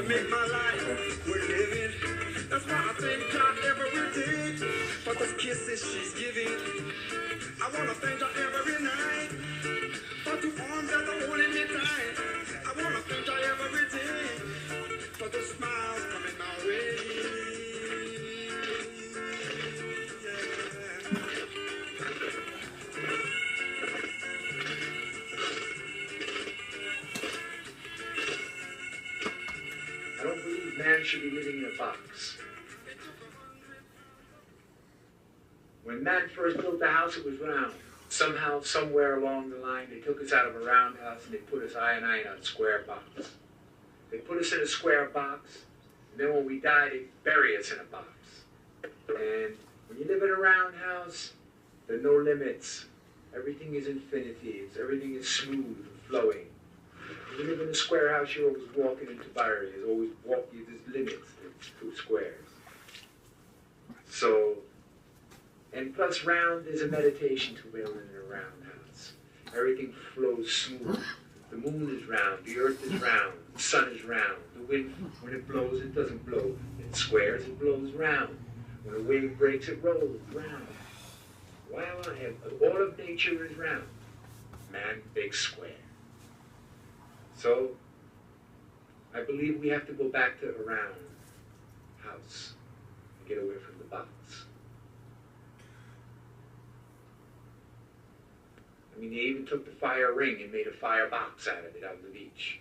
make my life worth living. That's why I thank God every day for those kisses she's giving. I wanna thank her every night for two arms that are holding me tight. I wanna thank her every day for the smiles coming my way. I don't believe man should be living in a box. When man first built the house, it was round. Somehow, somewhere along the line, they took us out of a round house and they put us, I and I, in a square box. They put us in a square box, and then when we die, they bury us in a box. And when you live in a round house, there are no limits. Everything is infinity. Everything is smooth and flowing. When you live in a square house, you're always walking into barriers. Always walking, there's limits to squares. So, and plus round is a meditation to build in a round house. Everything flows smooth. The moon is round, the earth is round, the sun is round. The wind, when it blows, it doesn't blow in squares, it blows round. When a wave breaks, it rolls round. Wow, all of nature is round. Man, big square. So, I believe we have to go back to a round house and get away from the box. I mean, they even took the fire ring and made a fire box out of it on the beach.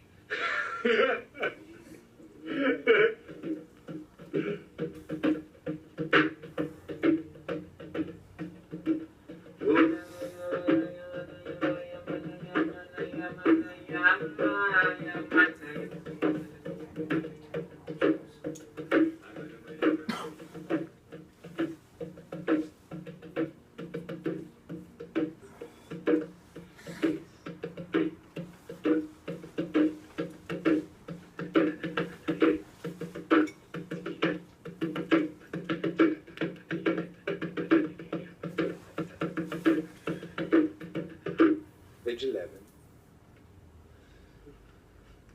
Page 11.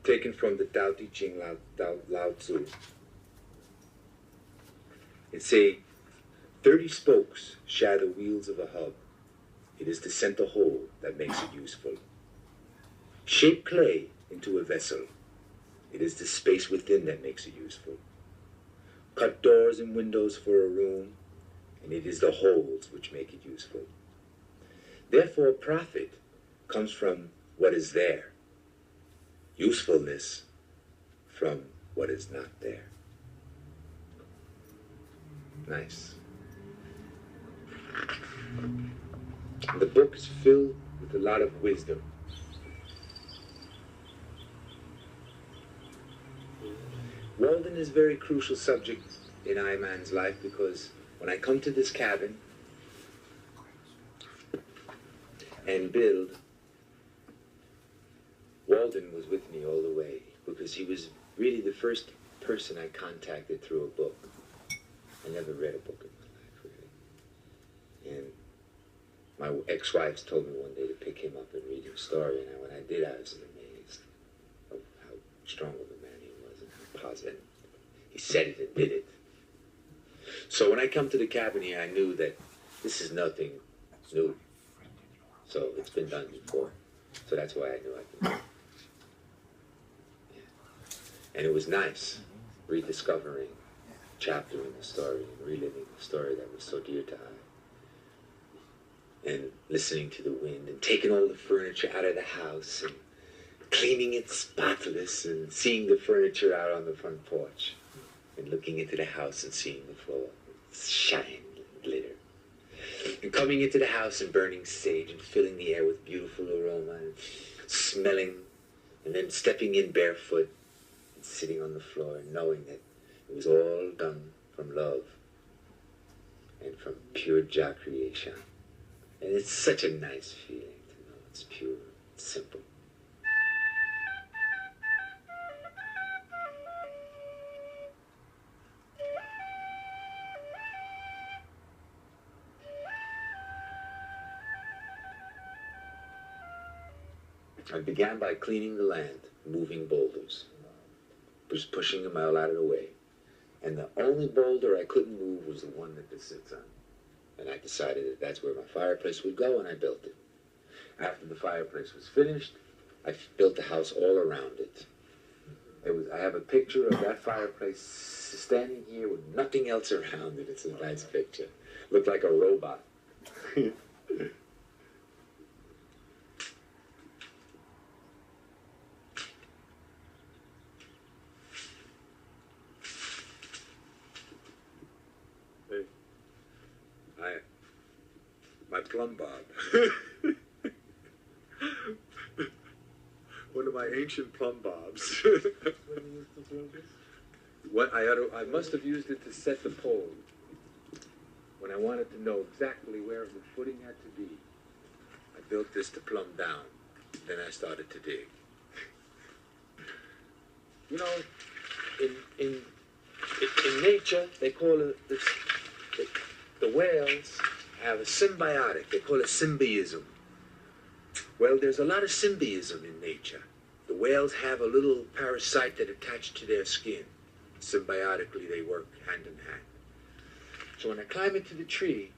Taken from the Tao Te Ching Lao Tzu. It say, 30 spokes share the wheels of a hub. It is the center hole that makes it useful. Shape clay into a vessel. It is the space within that makes it useful. Cut doors and windows for a room, and it is the holes which make it useful. Therefore, profit comes from what is there. Usefulness from what is not there. Nice. The book is filled with a lot of wisdom. Walden is a very crucial subject in I Man's life because when I come to this cabin and build, Walden was with me all the way because he was really the first person I contacted through a book. I never read a book in my life, really. And my ex-wives told me one day to pick him up and read his story, and when I did, I was amazed of how strong of a man he was and how positive. He said it and did it. So when I come to the cabin here, I knew that this is nothing new. So it's been done before. So that's why I knew I could do it. Yeah. And it was nice rediscovering a chapter in the story and reliving the story that was so dear to I. And listening to the wind and taking all the furniture out of the house and cleaning it spotless and seeing the furniture out on the front porch and looking into the house and seeing the floor shine and glitter. And coming into the house and burning sage and filling the air with beautiful aroma and smelling, and then stepping in barefoot and sitting on the floor and knowing that it was all done from love and from pure Jah creation. And it's such a nice feeling to know it's pure, it's simple. I began by cleaning the land, moving boulders. was pushing them all out of the way. And the only boulder I couldn't move was the one that this sits on. And I decided that that's where my fireplace would go, and I built it. After the fireplace was finished, I built the house all around it. I have a picture of that fireplace standing here with nothing else around it. It's a nice picture. Looked like a robot. My plumb bob. One of my ancient plumb bobs. I must have used it to set the pole when I wanted to know exactly where the footing had to be. I built this to plumb down. Then I started to dig. You know, in nature, they call it the whales have a symbiotic. They call it symbiotism. Well, there's a lot of symbiotism in nature. The whales have a little parasite that attached to their skin. Symbiotically, they work hand in hand. So when I climbed into the tree,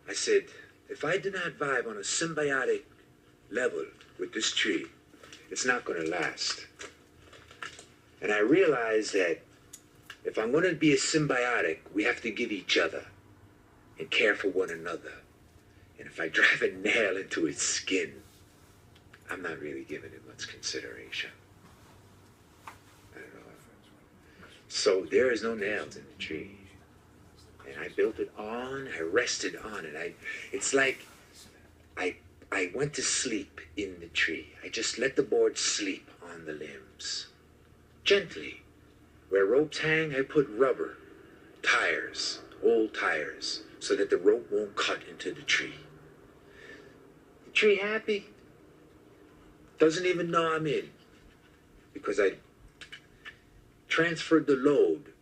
I said, if I do not vibe on a symbiotic level with this tree, it's not going to last. And I realized that if I'm going to be a symbiotic, we have to give each other and care for one another. And if I drive a nail into its skin, I'm not really giving it much consideration. I don't know. So there is no nails in the tree. And I built it on, I rested on it. It's like I went to sleep in the tree. I just let the board sleep on the limbs. Gently. Where ropes hang, I put rubber, tires, old tires, so that the rope won't cut into the tree. The tree happy, doesn't even know I'm in, because I transferred the load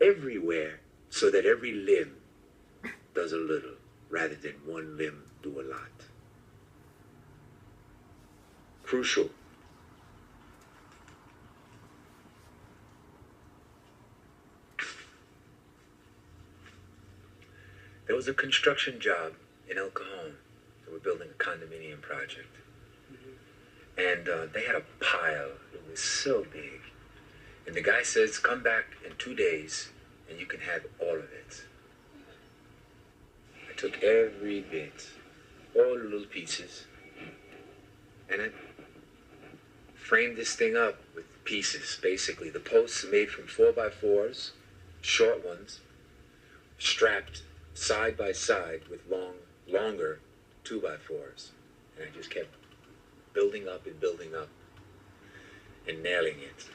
everywhere so that every limb does a little, rather than one limb do a lot. Crucial. There was a construction job in El Cajon. They were building a condominium project. And they had a pile. It was so big. And the guy says, come back in 2 days and you can have all of it. I took every bit, all the little pieces, and I framed this thing up with pieces, basically. The posts are made from 4x4s, short ones, strapped side by side with longer 2x4s. And I just kept building up and nailing it.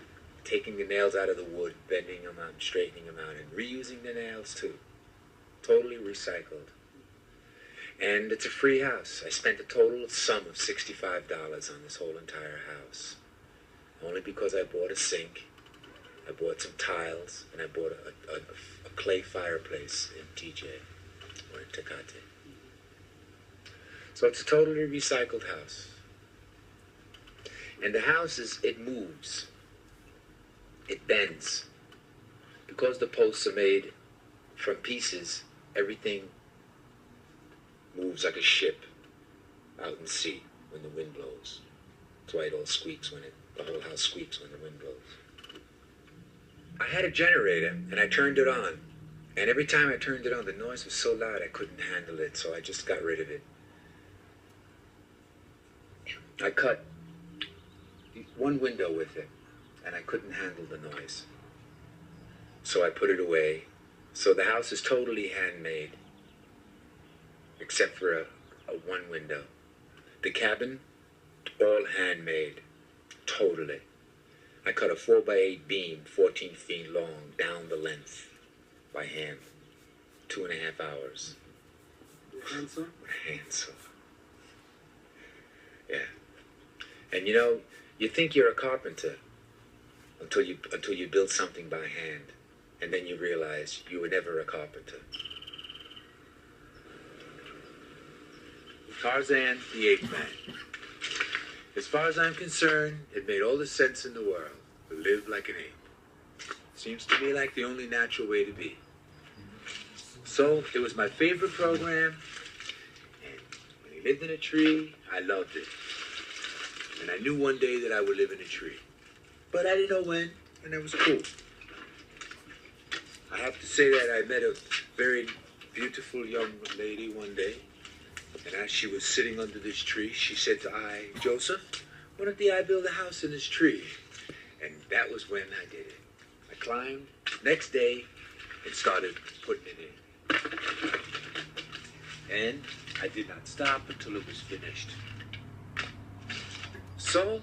Taking the nails out of the wood, bending them out and straightening them out, and reusing the nails too. Totally recycled. And it's a free house. I spent a total sum of $65 on this whole entire house. Only because I bought a sink, I bought some tiles, and I bought a clay fireplace in TJ, or in Tecate. So it's a totally recycled house. And the house it moves. It bends. Because the posts are made from pieces, everything moves like a ship out in sea when the wind blows. That's why it all squeaks the whole house squeaks when the wind blows. I had a generator and I turned it on. And every time I turned it on, the noise was so loud I couldn't handle it, so I just got rid of it. I cut one window with it, and I couldn't handle the noise. So I put it away. So the house is totally handmade, except for a one window. The cabin, all handmade, totally. I cut a 4x8 beam, 14 feet long, down the length, by hand, 2.5 hours. Hand saw? Hand saw. Yeah. And you know, you think you're a carpenter until you build something by hand, and then you realize you were never a carpenter. Tarzan, the Ape Man. As far as I'm concerned, it made all the sense in the world. live like an ape. Seems to me like the only natural way to be. So it was my favorite program, and when he lived in a tree, I loved it. And I knew one day that I would live in a tree. But I didn't know when, and that was cool. I have to say that I met a very beautiful young lady one day, and as she was sitting under this tree, she said to I, Joseph, why don't I build a house in this tree? And that was when I did it. I climbed next day and started putting it in. And I did not stop until it was finished. So,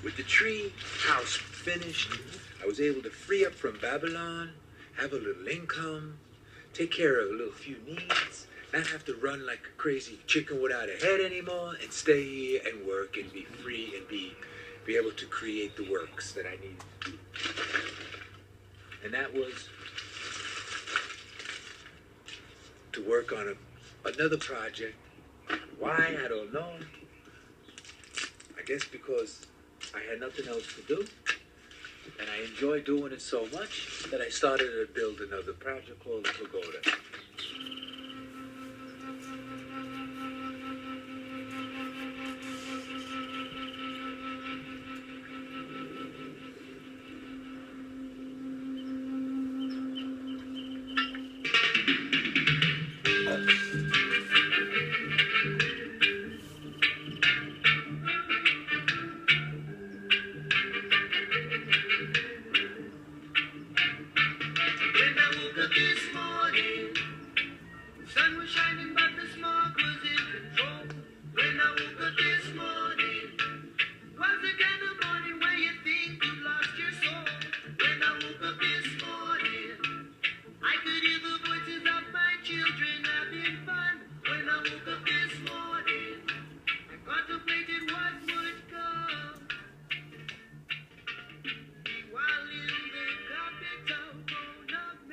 with the tree house finished, I was able to free up from Babylon, have a little income, take care of a little few needs, not have to run like a crazy chicken without a head anymore, and stay here and work and be free and be able to create the works that I needed to do. And that was to work on another project. Why? I don't know. I guess because I had nothing else to do, and I enjoyed doing it so much that I started to build another project called the Pagoda.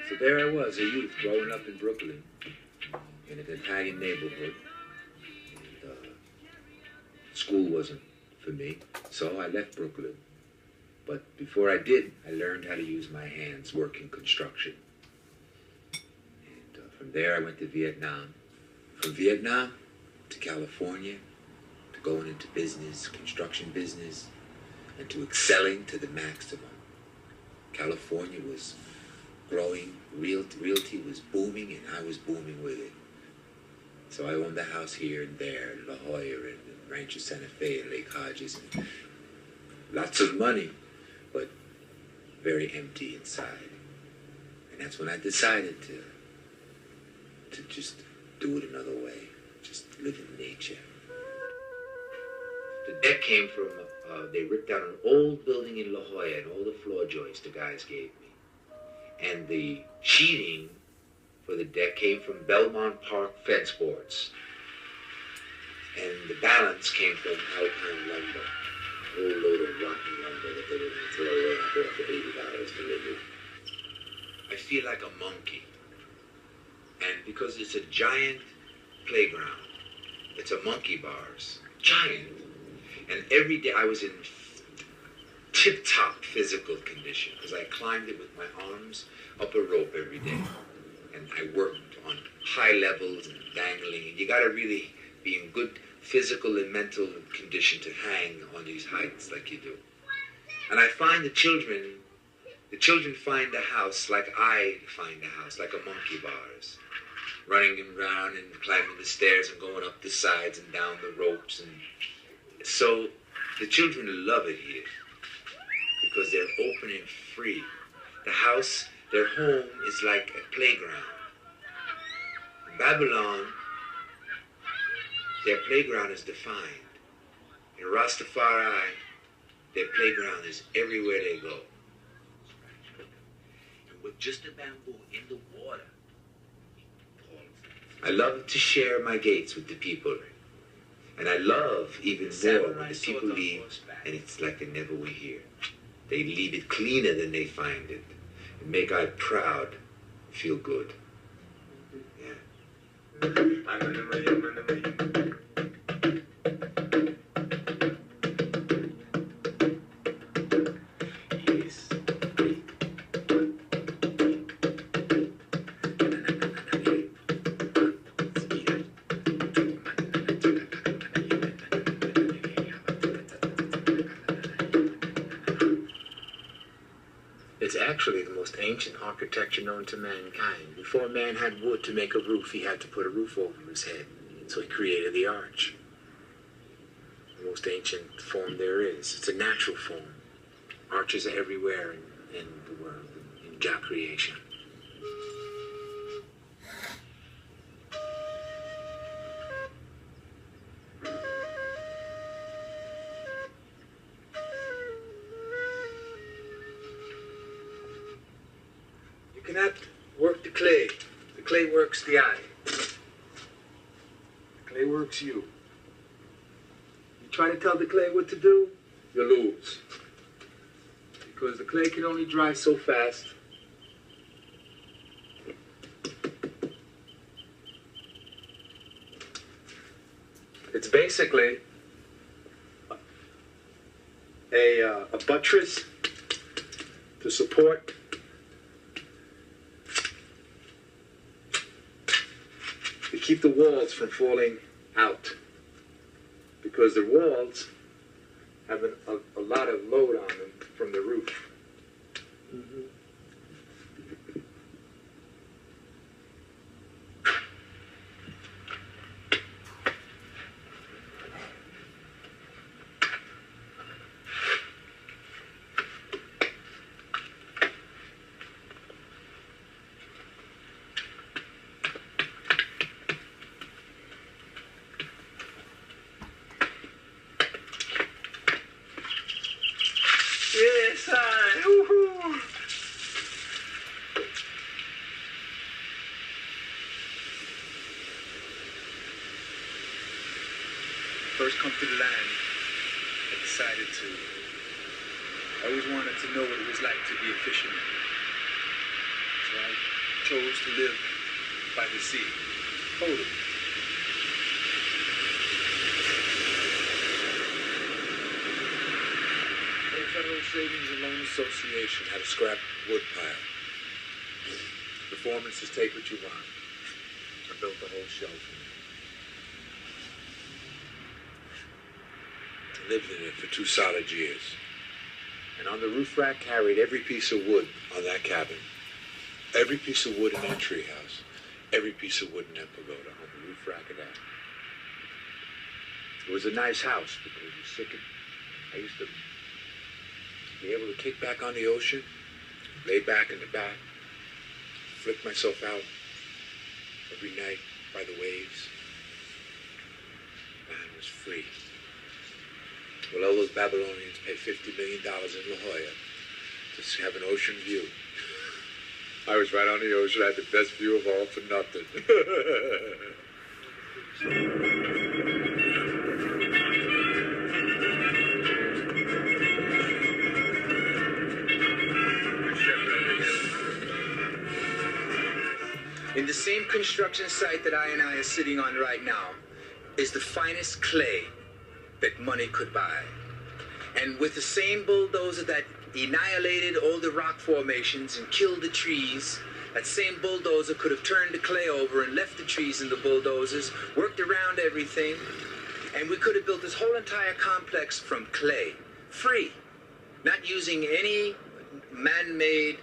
So there I was, a youth growing up in Brooklyn, in an Italian neighborhood. And, school wasn't for me, so I left Brooklyn. But before I did, I learned how to use my hands working construction. And from there I went to Vietnam. From Vietnam to California, to going into business, construction business, and to excelling to the maximum. California was growing, realty was booming, and I was booming with it. So I owned a house here and there, in La Jolla and Rancho Santa Fe and Lake Hodges, and lots of money, but very empty inside. And that's when I decided to just do it another way, just live in nature. The deck came from, they ripped out an old building in La Jolla and all the floor joists the guys gave me. And the sheeting for the deck came from Belmont Park fence boards. And the balance came from Alpine lumber, a whole load of rotten lumber that they didn't throw away and bought for $80 delivered. I feel like a monkey. And because it's a giant playground, it's a monkey bars, giant. And every day I was in tip-top physical condition because I climbed it with my arms up a rope every day. And I worked on high levels and dangling. And you got to really be in good physical and mental condition to hang on these heights like you do. And I find the children find the house like I find the house, like a monkey bars. Running around and climbing the stairs and going up the sides and down the ropes. And so the children love it here because they're open and free. The house, their home is like a playground. In Babylon, their playground is defined. In Rastafari, their playground is everywhere they go. And with just a bamboo in the water, I love to share my gates with the people. And I love even more when the people leave and it's like they never were here. They leave it cleaner than they find it. And make I proud, feel good. Yeah. actually the most ancient architecture known to mankind. Before man had wood to make a roof, he had to put a roof over his head. So he created the arch. The most ancient form there is. It's a natural form. Arches are everywhere in the world, in Jah creation. You cannot work the clay. The clay works the eye. The clay works you. You try to tell the clay what to do, you lose. Because the clay can only dry so fast. It's basically a buttress to support to keep the walls from falling out, because the walls have a lot of load on them from the roof. Mm-hmm. Yes, woohoo! First come to the land, I decided to. I always wanted to know what it was like to be a fisherman. So I chose to live by the sea. Totally. Federal Savings and Loan Association had a scrap wood pile. The foreman says, take what you want. I built the whole shelf. I lived in it for 2 solid years. And on the roof rack carried every piece of wood on that cabin. Every piece of wood in that treehouse. Every piece of wood in that pagoda on the roof rack of that. It was a nice house because it was sick. I used to be able to kick back on the ocean, lay back in the back, flick myself out every night by the waves. Man, it was free. Well, all those Babylonians paid $50 million in La Jolla to have an ocean view. I was right on the ocean. I had the best view of all for nothing. In the same construction site that I are sitting on right now is the finest clay that money could buy. And with the same bulldozer that annihilated all the rock formations and killed the trees, that same bulldozer could have turned the clay over and left the trees in the bulldozers, worked around everything, and we could have built this whole entire complex from clay, free, not using any man-made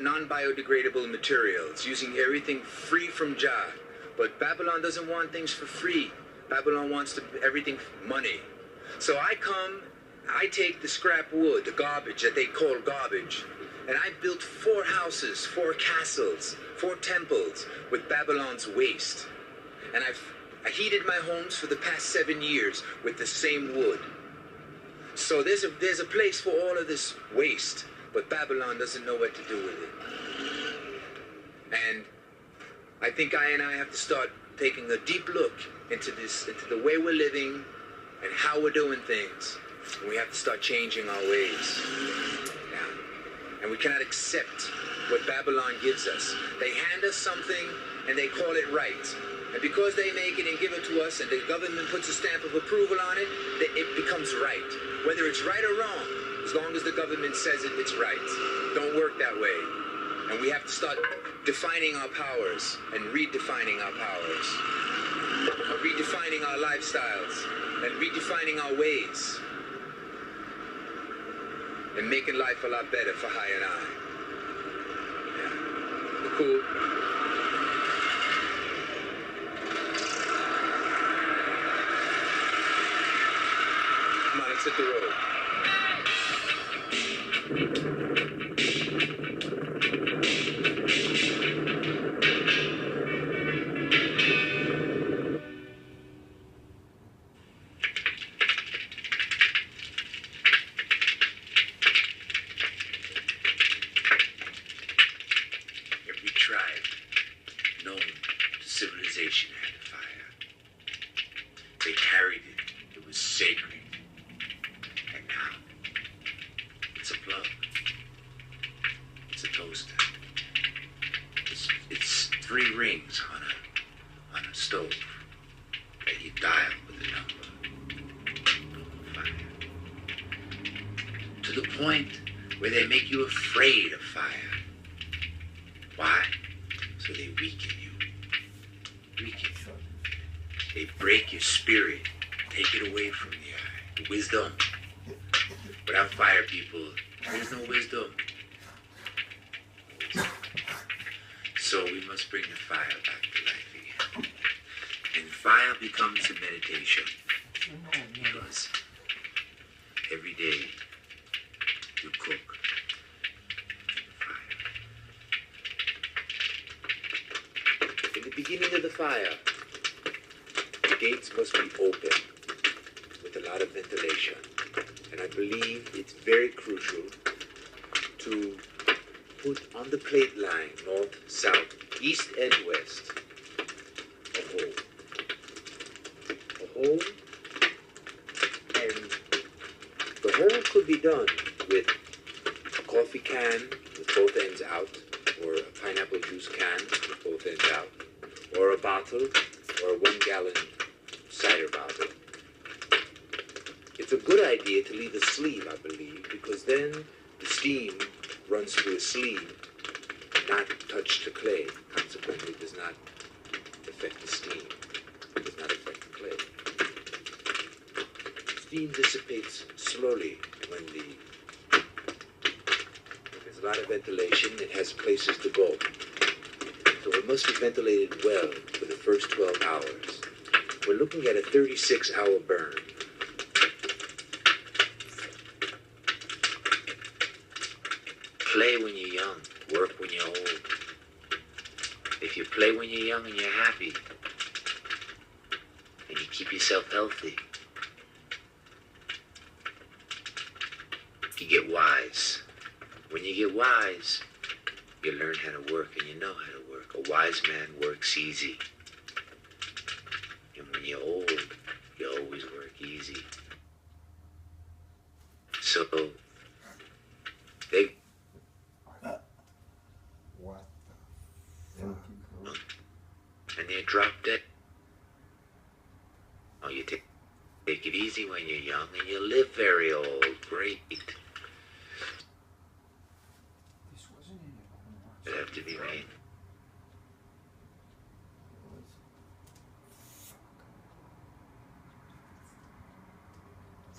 non-biodegradable materials, using everything free from Jah. But Babylon doesn't want things for free. Babylon wants everything money. So I take the scrap wood, the garbage that they call garbage, and I built 4 houses, 4 castles, 4 temples with Babylon's waste. And I heated my homes for the past 7 years with the same wood. So there's a place for all of this waste, but Babylon doesn't know what to do with it. And I think I have to start taking a deep look into the way we're living and how we're doing things. And we have to start changing our ways. Yeah. And we cannot accept what Babylon gives us. They hand us something and they call it right. And because they make it and give it to us and the government puts a stamp of approval on it, it becomes right. Whether it's right or wrong, as long as the government says it, it's right. Don't work that way. And we have to start defining our powers and redefining our powers. Redefining our lifestyles and redefining our ways. And making life a lot better for High and I. Cool. Come on, let's hit the road. Every tribe known to civilization had a fire. They carried it. It was sacred. And now, it's a plug. It's a toaster. It's 3 rings on a stove that you dial with a number. Fire. To the point where they make you afraid of fire. Why? So they weaken you. Weaken you. They break your spirit. Take it away from the eye. Wisdom. Without fire, people, there's no wisdom. So we must bring the fire back to life again. And fire becomes a meditation. Because every day you cook fire. In the beginning of the fire, the gates must be open with a lot of ventilation. And I believe it's very crucial to put on the plate line, north, south, east, and west, a hole. A hole, and the hole could be done with a coffee can with both ends out, or a pineapple juice can with both ends out, or a bottle, or a 1-gallon cider bottle. It's a good idea to leave a sleeve, I believe, because then the steam runs through a sleeve and not touch the clay. Consequently, it does not affect the steam. It does not affect the clay. Steam dissipates slowly when there's a lot of ventilation. It has places to go. So it must be ventilated well for the first 12 hours. We're looking at a 36-hour burn. Play when you're young, work when you're old. If you play when you're young and you're happy, and you keep yourself healthy, you get wise. When you get wise, you learn how to work and you know how to work. A wise man works easy. And when you're old, you always work easy. So, they... What the fuck? And they drop dead. Oh, you take it easy when you're young and you live very old. Great. This wasn't in it. It have to be made.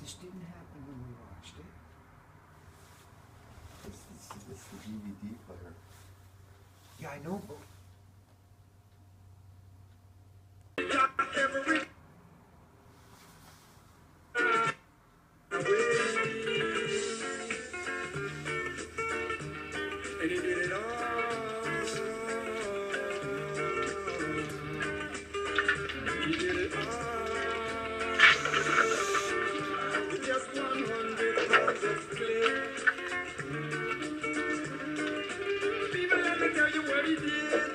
This didn't happen when we watched it. It's the DVD player. Yeah, I know, but And he did it all. He did it all. With just 100 pounds of clay. People, let me tell you what he did.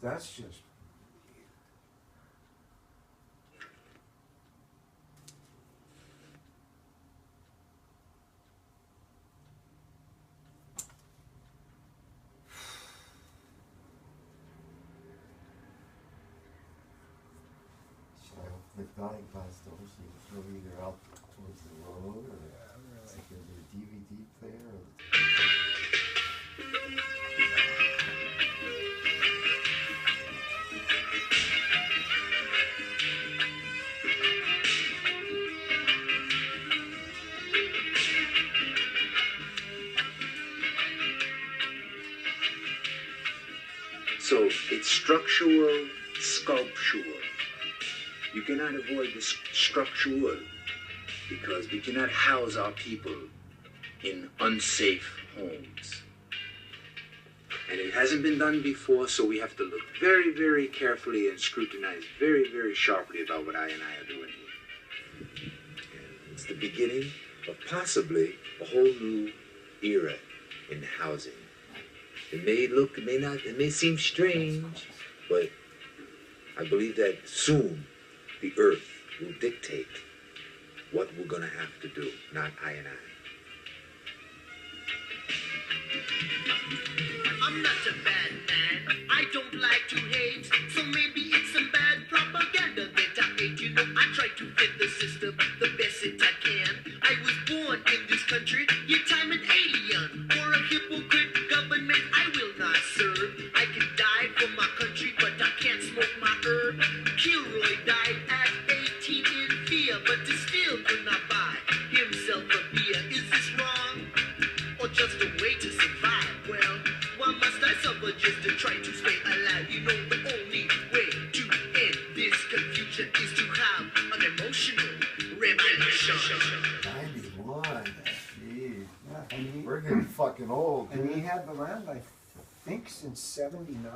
That's just. Should I open the dining glass door so you can throw either out towards the road or it's like either a DVD player or So it's structural, sculptural. You cannot avoid the structural because we cannot house our people in unsafe homes. And it hasn't been done before, so we have to look very, very carefully and scrutinize very, very sharply about what I and I are doing here. It's the beginning of possibly a whole new era in housing. It may seem strange, but I believe that soon the earth will dictate what we're going to have to do, not I and I. I'm not a bad man, I don't like to hate, so maybe it's some bad propaganda that I hate. You know, I try to fit the system the best that I can. I was born in this country, yet I'm an alien. For a hypocrite government I will not serve. I can die for my country, but I can't smoke my herb. Kilroy died at 18 in fear, but he still could not buy himself a beer. Is this wrong? Or just a way to survive? Well, why must I suffer just to try to stay alive? You know, the only way to end this confusion is to have an emotional revolution. 91. Jeez. Yeah, and We're getting fucking old, and he dude. had the land, I think, since '79.